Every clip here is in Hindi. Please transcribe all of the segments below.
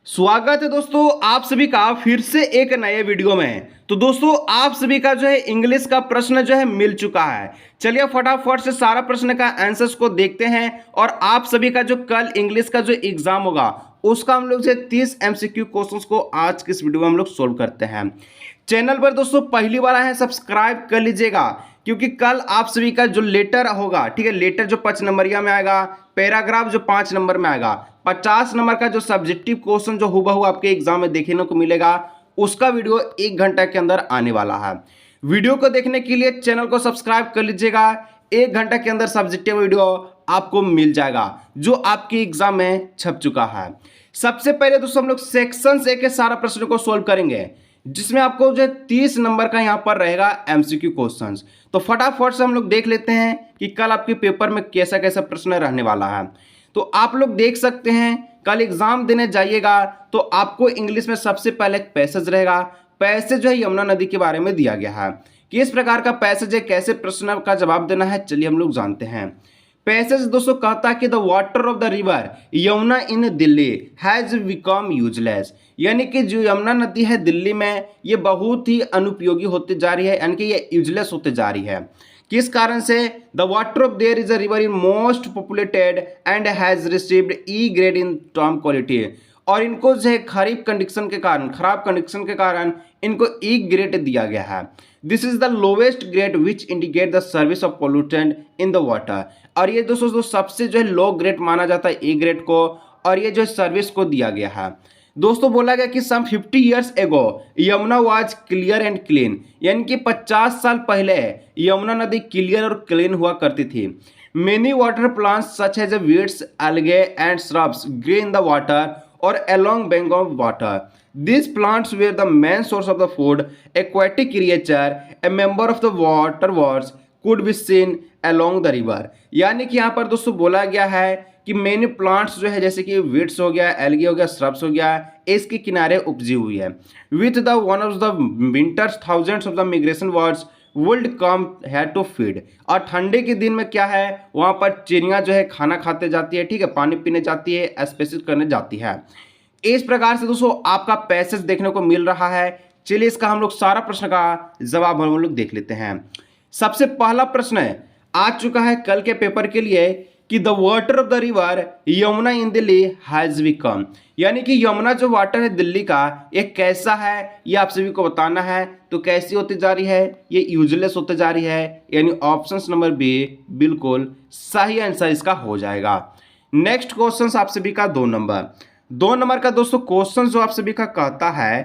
स्वागत है दोस्तों आप सभी का फिर से एक नए वीडियो में। तो दोस्तों आप सभी का जो है इंग्लिश का प्रश्न जो है मिल चुका है। चलिए फटाफट से सारा प्रश्न का आंसर्स को देखते हैं और आप सभी का जो कल इंग्लिश का जो एग्जाम होगा उसका हम लोग जो 30 एमसीक्यू क्वेश्चंस को आज की इस वीडियो में हम लोग सोल्व करते हैं। चैनल पर दोस्तों पहली बार आए हैं सब्सक्राइब कर लीजिएगा, क्योंकि कल आप सभी का जो लेटर होगा, ठीक है, लेटर जो 5 नंबरिया में आएगा, पैराग्राफ जो 5 नंबर में आएगा, 50 नंबर का जो सब्जेक्टिव क्वेश्चन जो हुबहू आपके एग्जाम में देखने को मिलेगा, उसका वीडियो 1 घंटा के अंदर आने वाला है। वीडियो को देखने के लिए चैनल को सब्सक्राइब कर लीजिएगा। 1 घंटा के अंदर सब्जेक्टिव वीडियो आपको मिल जाएगा जो आपके एग्जाम में छप चुका है। सबसे पहले दोस्तों हम लोग सेक्शन ए के सारा प्रश्न को सोल्व करेंगे, जिसमें आपको जो 30 नंबर का यहाँ पर रहेगा एमसीक्यू क्वेश्चंस। तो फटाफट से हम लोग देख लेते हैं कि कल आपके पेपर में कैसा कैसा प्रश्न रहने वाला है। तो आप लोग देख सकते हैं कल एग्जाम देने जाइएगा तो आपको इंग्लिश में सबसे पहले एक पैसेज रहेगा। पैसेज जो है यमुना नदी के बारे में दिया गया है। किस प्रकार का पैसेज है, कैसे प्रश्न का जवाब देना है, चलिए हम लोग जानते हैं। पैसेज दोस्तों कहता है कि the water of the river Yamuna in Delhi has become useless, यानी कि जो यमुना नदी है दिल्ली में ये बहुत ही अनुपयोगी होती जा रही है, यानी कि ये यूजलेस होते जा रही है। किस कारण से? The water of their is a river in most populated and has received E grade in term quality, और इनको जो है खराब कंडीशन के कारण इनको ई ग्रेड दिया गया है। This is the lowest grade which indicate the service of pollutant in the water, और ये दोस्तों सबसे जो है लो ग्रेड माना जाता है ई ग्रेड को, और ये जो है सर्विस को दिया गया है। दोस्तों बोला गया कि सम 50 years ago Yamuna was clear and clean, यानी कि 50 साल पहले यमुना नदी क्लियर और क्लीन हुआ करती थी। Many water plants such as weeds, algae and shrubs grew in the water और along bank of water. These plants were the main source of the food. Aquatic creature, a member of the water worlds, could be seen along the river. यानी कि यहाँ पर दोस्तों बोला गया है कि मेनी प्लांट्स जो है जैसे कि वीड्स हो गया, एल्गी हो गया, श्रब्स हो गया, इसके किनारे उपजी हुई है। With the one of the winters thousands of the migration birds would come है टू फीड, और ठंडे के दिन में क्या है वहाँ पर चिड़िया जो है खाना खाते जाती है, ठीक है, पानी पीने जाती है, स्पेसिस करने जाती है। इस प्रकार से दोस्तों आपका पैसेज देखने को मिल रहा है। चलिए इसका हम लोग सारा प्रश्न का जवाब हम लोग देख लेते हैं। सबसे पहला प्रश्न आ चुका है कल के पेपर के लिए कि the water of the river Yamuna in Delhi has become, यानी कि यमुना जो वाटर है दिल्ली का ये कैसा है ये आप सभी को बताना है। तो कैसी होती जा रही है? ये यूजलेस होते जा रही है, यानी ऑप्शन नंबर बी बिल्कुल सही आंसर इसका हो जाएगा। नेक्स्ट क्वेश्चन आप सभी का 2 नंबर का दोस्तों क्वेश्चन जो आप सभी का कहता है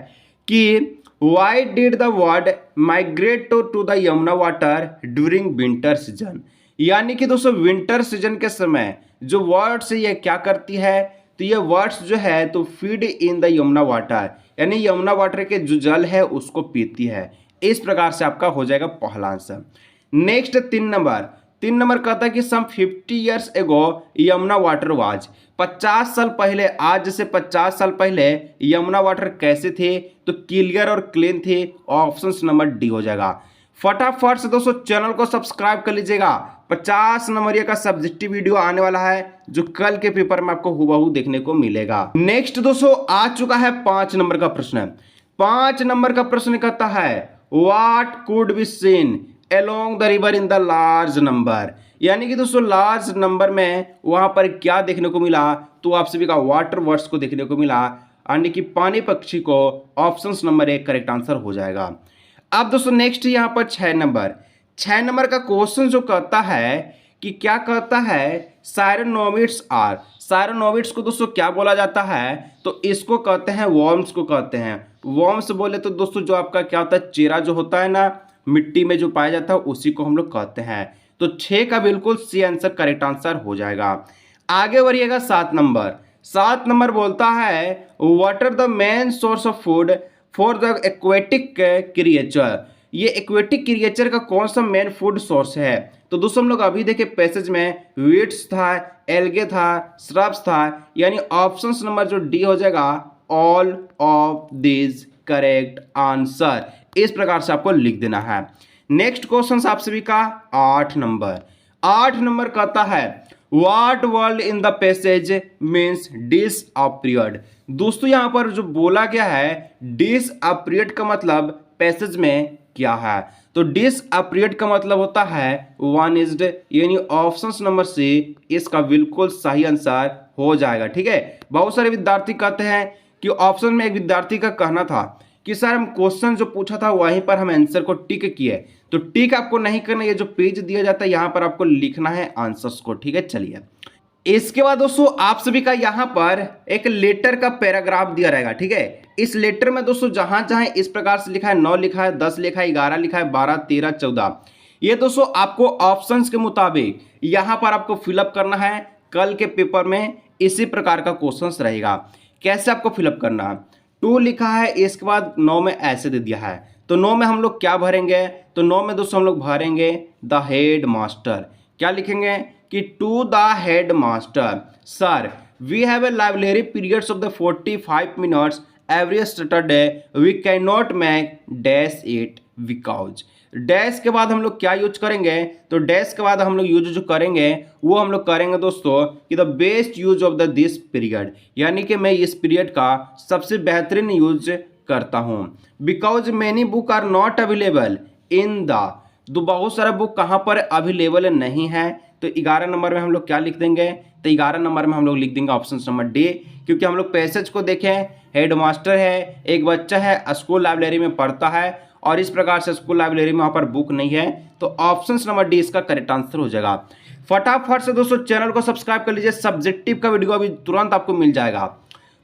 कि why did the bird migrate to the Yamuna water during winter season, यानी कि दोस्तों विंटर सीजन के समय जो वर्ड्स ये क्या करती है, तो ये वर्ड्स जो है तो feed in the Yamuna water, यानी यमुना वाटर के जो जल है उसको पीती है। इस प्रकार से आपका हो जाएगा पहला आंसर। नेक्स्ट 3 नंबर कहता है कि सम 50 years ago Yamuna water was, 50 साल पहले, आज से 50 साल पहले यमुना वाटर कैसे थे, तो क्लियर और क्लीन थे। ऑप्शन नंबर डी हो जाएगा। फटाफट से दोस्तों चैनल को सब्सक्राइब कर लीजिएगा। 50 नंबर का सब्जेक्टिव वीडियो आने वाला है जो कल के पेपर में आपको हुबहू देखने को मिलेगा। नेक्स्ट दोस्तों आ चुका है 5 नंबर का प्रश्न। 5 नंबर का प्रश्न कहता है what could be seen along the river in the large number, यानी कि दोस्तों लार्ज नंबर में वहां पर क्या देखने को मिला, तो आप सभी का वाटर वर्ड्स को देखने को मिला, यानी कि पानी पक्षी को। ऑप्शन नंबर 1 करेक्ट आंसर हो जाएगा। अब दोस्तों नेक्स्ट यहाँ पर 6 नंबर का क्वेश्चन जो कहता है कि क्या कहता है सायरोनोविड्स आर, सायरोनोविड्स को दोस्तों क्या बोला जाता है, तो इसको कहते हैं वर्म्स को कहते हैं। वर्म्स बोले तो दोस्तों जो आपका क्या होता है चेरा जो होता है ना मिट्टी में जो पाया जाता है उसी को हम लोग कहते हैं। तो 6 का बिल्कुल सी आंसर करेक्ट आंसर हो जाएगा। आगे बढ़िएगा 7 नंबर बोलता है water the main source of food for the aquatic creature, ये एक्वेटिक क्रिएचर का कौन सा मेन फूड सोर्स है, तो दोस्तों हम लोग अभी देखे पैसेज में वीड्स था, एल्गे था, श्रब्स था, यानी ऑप्शन नंबर जो डी हो जाएगा all of this correct answer. इस प्रकार से आपको लिख देना है। नेक्स्ट क्वेश्चन आप सभी का 8 नंबर कहता है what word in the passage means this a period. दोस्तों यहाँ पर जो बोला गया है डिस अ पीरियड का मतलब पैसेज में क्या है, तो डिस अ पीरियड का मतलब होता है वन इज्ड, यानी ऑप्शन नंबर सी इसका बिल्कुल सही आंसर हो जाएगा। ठीक है, बहुत सारे विद्यार्थी कहते हैं कि ऑप्शन में एक विद्यार्थी का कहना था कि सर हम क्वेश्चन जो पूछा था वहीं पर हम आंसर को टिक किए, तो टिक आपको नहीं करना, ये जो पेज दिया जाता है यहाँ पर आपको लिखना है आंसर्स को। ठीक है, चलिए इसके बाद दोस्तों आप सभी का यहाँ पर एक लेटर का पैराग्राफ दिया रहेगा। ठीक है, इस लेटर में दोस्तों जहां जहां इस प्रकार से लिखा है 9 लिखा है, 10 लिखा है, 11 लिखा है, 12, 13, 14, ये दोस्तों आपको ऑप्शंस के मुताबिक यहाँ पर आपको फिलअप करना है। कल के पेपर में इसी प्रकार का क्वेश्चन रहेगा। कैसे आपको फिलअप करना, 2 लिखा है, इसके बाद 9 में ऐसे दे दिया है, तो 9 में हम लोग क्या भरेंगे, तो 9 में दोस्तों हम लोग भरेंगे द हेड मास्टर। क्या लिखेंगे कि to the head master sir we have a library periods of the 45 minutes every Saturday, we can not make dash it because. Dash के बाद हम लोग क्या यूज करेंगे, तो डैश के बाद हम लोग यूज जो करेंगे वो हम लोग करेंगे दोस्तों कि the best use of the this period, यानी कि मैं इस पीरियड का सबसे बेहतरीन यूज करता हूँ। Because many book are not available in the, तो बहुत सारा बुक कहाँ पर अवेलेबल नहीं है, तो 11 नंबर में हम लोग क्या लिख देंगे, तो 11 नंबर में हम लोग लिख देंगे ऑप्शन नंबर डी, क्योंकि हम लोग पैसेज को देखें, हेड मास्टर है, एक बच्चा है, स्कूल लाइब्रेरी में पढ़ता है और इस प्रकार से स्कूल लाइब्रेरी में वहाँ पर बुक नहीं है, तो ऑप्शन नंबर डी इसका करेक्ट आंसर हो जाएगा। फटाफट से दोस्तों चैनल को सब्सक्राइब कर लीजिए, सब्जेक्टिव का वीडियो अभी तुरंत आपको मिल जाएगा।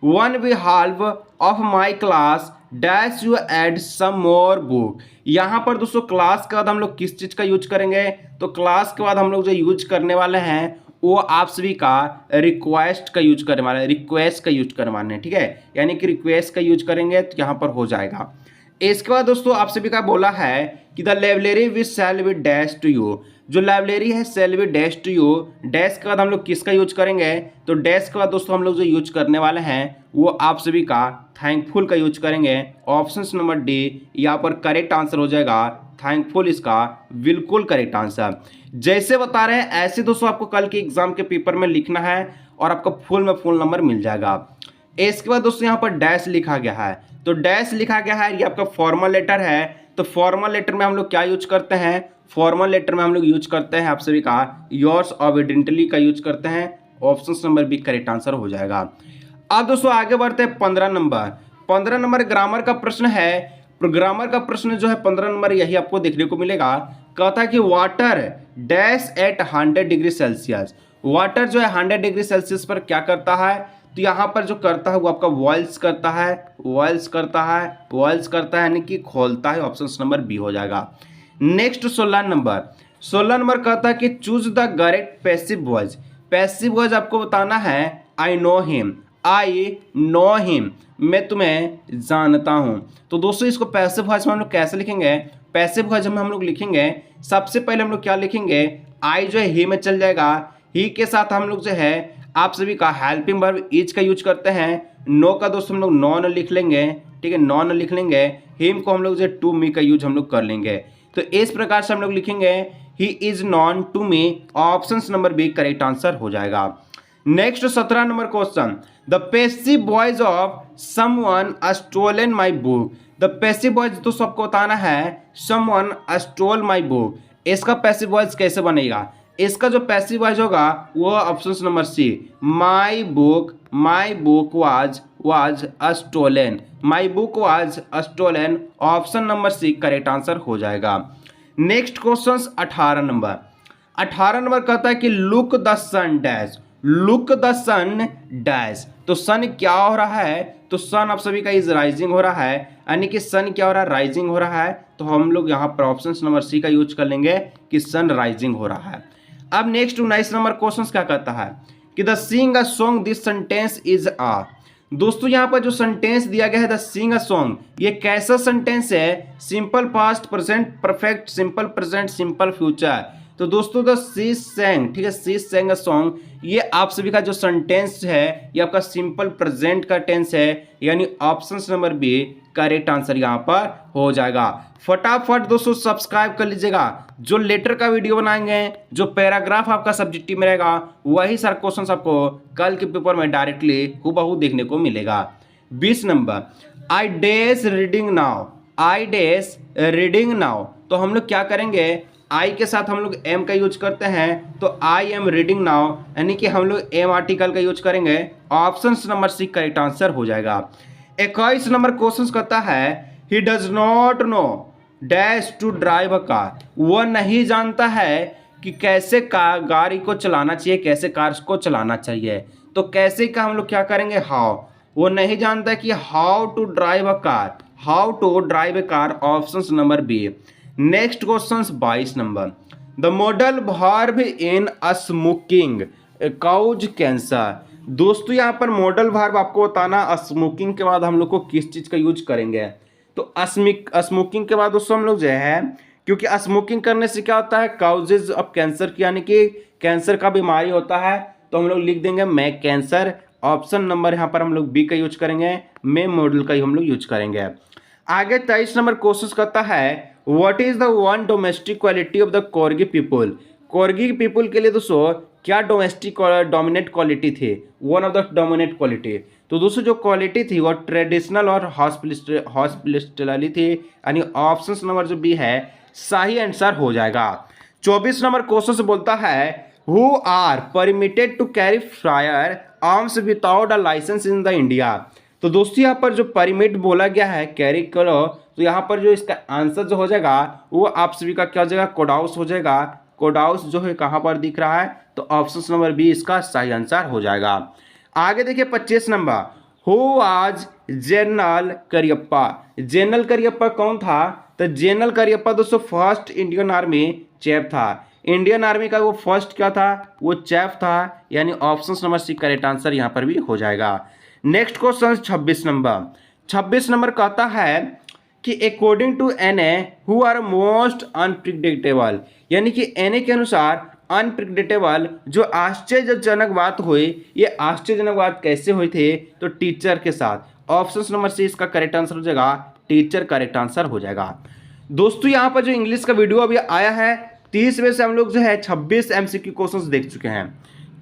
1/2 of my class dash you add some more book. यहाँ पर दोस्तों क्लास के बाद हम लोग किस चीज़ का यूज करेंगे, तो क्लास के बाद हम लोग जो यूज करने वाले हैं वो आप सभी का रिक्वेस्ट का यूज करने वाले हैं, रिक्वेस्ट का यूज करने वाले हैं। ठीक है, यानी कि रिक्वेस्ट का यूज करेंगे तो यहाँ पर हो जाएगा। इसके बाद दोस्तों आप सभी का बोला है कि the library which shall be dash to you, जो लाइब्रेरी है shall be dash to you, dash के बाद हम लोग किसका यूज करेंगे, तो डैश के बाद दोस्तों हम लोग जो यूज करने वाले हैं वो आप सभी का थैंकफुल का यूज करेंगे। ऑप्शन नंबर डी यहाँ पर करेक्ट आंसर हो जाएगा, थैंकफुल इसका बिल्कुल करेक्ट आंसर। जैसे बता रहे हैं ऐसे दोस्तों आपको कल के एग्जाम के पेपर में लिखना है और आपको फुल में फुल नंबर मिल जाएगा। इसके बाद दोस्तों यहाँ पर डैश लिखा गया है, तो डैश लिखा गया है, ये आपका फॉर्मल लेटर है, तो फॉर्मल लेटर में हम लोग क्या यूज करते हैं, फॉर्मल लेटर में हम लोग यूज करते हैं आप सभी का योर्स ऑब्विडेंटली का यूज करते हैं। Option number B correct answer हो जाएगा। अब दोस्तों आगे बढ़ते हैं 15 नंबर। 15 नंबर ग्रामर का प्रश्न है। ग्रामर का प्रश्न जो है 15 नंबर यही आपको देखने को मिलेगा। कहता है कि water dash at 100 degree Celsius, water जो है 100 डिग्री सेल्सियस पर क्या करता है, तो यहाँ पर जो करता है वो आपका बॉइल्स करता है, बॉइल्स करता है, बॉइल्स करता है, यानी कि खोलता है। ऑप्शन नंबर बी हो जाएगा। Next 16 number. 16 नंबर कहता है कि choose the correct passive voice. Passive voice आपको बताना है I know him, I know him, मैं तुम्हें जानता हूँ। तो दोस्तों इसको पैसिव वॉइस में हम लोग कैसे लिखेंगे, पैसिव वॉइस में हम लोग लिखेंगे सबसे पहले हम लोग क्या लिखेंगे, आई जो है ही में चल जाएगा, ही के साथ हम लोग जो है आप सभी का हेल्पिंग वर्ब इज का यूज करते हैं। नो का दोस्तों हम लोग नॉन लिख लेंगे, ठीक है, नॉन लिख लेंगे। हिम को हम लोग जो टू मी का यूज हम लोग कर लेंगे। तो इस प्रकार से हम लोग लिखेंगे he is known to me. Option number B correct answer हो जाएगा। Next 17 number question, the passive voice of someone stolen my book. The passive voice दोस्तों आपको बताना है समवन स्टोल माय बुक। इसका पैसिव वॉइस कैसे बनेगा, इसका जो पैसिव वॉइस होगा वो option number C, my book was stolen, my book was stolen. Option number C correct answer हो जाएगा। Next question 18 number. 18 नंबर कहता है कि look the sun dash, look the sun dash. तो सन क्या हो रहा है, तो सन आप सभी का इज राइजिंग हो रहा है, यानी कि सन क्या हो रहा है, राइजिंग हो रहा है। तो हम लोग यहाँ पर ऑप्शन नंबर सी का यूज कर लेंगे कि सन राइजिंग हो रहा है। अब नेक्स्ट 19 नंबर क्वेश्चन क्या कहता है कि the sing a song this sentence is a. दोस्तों यहाँ पर जो सेंटेंस दिया गया है द सिंग अ सॉन्ग, ये कैसा सेंटेंस है, simple past, present perfect, simple present, simple future. तो दोस्तों द सी सेंग, ठीक है, सी सेंग अ सॉन्ग, ये आप सभी का जो सेंटेंस है ये आपका सिंपल प्रेजेंट का टेंस है, यानी option number B correct answer यहाँ पर हो जाएगा। फटाफट दोस्तों सब्सक्राइब कर लीजिएगा, जो लेटर का वीडियो बनाएंगे, जो पैराग्राफ आपका सब्जेक्टिव में रहेगा, वही सारे क्वेश्चन आपको कल के पेपर में डायरेक्टली हूबहू देखने को मिलेगा। 20 नंबर, आई डेज रीडिंग नाउ, आई डेज रीडिंग नाउ, तो हम लोग क्या करेंगे, आई के साथ हम लोग एम का यूज करते हैं, तो आई एम रीडिंग नाउ यानी कि हम लोग एम आर्टिकल का यूज करेंगे, option number C correct answer हो जाएगा। 21 नंबर क्वेश्चन कहता है he does not know dash to drive a car, वह नहीं जानता है कि कैसे गाड़ी को चलाना चाहिए, कैसे कार को चलाना चाहिए, तो कैसे का हम लोग क्या करेंगे, हाउ, वो नहीं जानता कि how to drive a car, how to drive a car, option number B. Next question 22 number, the modal verb in smoking cause cancer, दोस्तों यहाँ पर मॉडल वर्ब आपको बताना स्मोकिंग के बाद हम लोग को किस चीज़ का यूज करेंगे, तो स्मोकिंग के बाद दोस्तों हम लोग जो है, क्योंकि स्मोकिंग करने से क्या होता है, काउजेज ऑफ कैंसर की, यानी कि कैंसर का बीमारी होता है, तो हम लोग लिख देंगे मैं कैंसर, ऑप्शन नंबर यहाँ पर हम लोग बी का यूज करेंगे, मैं मॉडल का ही हम लोग यूज करेंगे। आगे 23 नंबर क्वेश्चन कहता है what is the one domestic quality of the corgi people, corgi people के लिए दोस्तों क्या डोमेस्टिक डोमिनेट क्वालिटी थी, one of the dominate quality, तो दोस्तों जो क्वालिटी थी वो ट्रेडिशनल और हॉस्पिटलिटी थी, यानी ऑप्शन नंबर जो बी है सही आंसर हो जाएगा। 24 नंबर क्वेश्चन से बोलता है who are permitted to carry firearms without a licence in the India, तो दोस्तों यहाँ पर जो परमिट बोला गया है कैरी करो, तो यहाँ पर जो इसका आंसर जो हो जाएगा वो आप सभी का क्या हो जाएगा, कोडाउस हो जाएगा। कोडाउस जो है कहाँ पर दिख रहा है, तो ऑप्शन नंबर बी इसका सही आंसर हो जाएगा। आगे देखिए 25 number, who was General Cariappa, General Cariappa कौन था, तो जनरल करियप्पा दोस्तों फर्स्ट इंडियन आर्मी चीफ था, इंडियन आर्मी का वो फर्स्ट क्या था, वो चीफ था, यानी option number C correct answer यहाँ पर भी हो जाएगा। नेक्स्ट क्वेश्चन 26 नंबर कहता है कि according to NA who are most unpredictable, यानी कि एनए के अनुसार अनप्रिडिक्टेबल जो आश्चर्यजनक बात हुई, ये आश्चर्यजनक बात कैसे हुई थी, तो टीचर के साथ, ऑप्शन नंबर सी इसका करेक्ट आंसर हो जाएगा, टीचर करेक्ट आंसर हो जाएगा। दोस्तों यहाँ पर जो इंग्लिश का वीडियो अभी आया है 30 में से हम लोग जो है 26 एमसीक्यू क्वेश्चंस देख चुके हैं,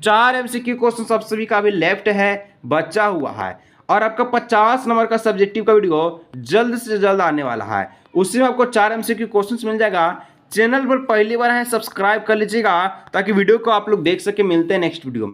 4 एमसीक्यू क्वेश्चन सब सभी का अभी लेफ्ट है, बचा हुआ है, और आपका 50 नंबर का सब्जेक्टिव का वीडियो जल्द से जल्द आने वाला है, उसी में आपको 4 एमसीक्यू क्वेश्चंस मिल जाएगा। चैनल पर पहली बार है सब्सक्राइब कर लीजिएगा ताकि वीडियो को आप लोग देख सके। मिलते हैं नेक्स्ट वीडियो में।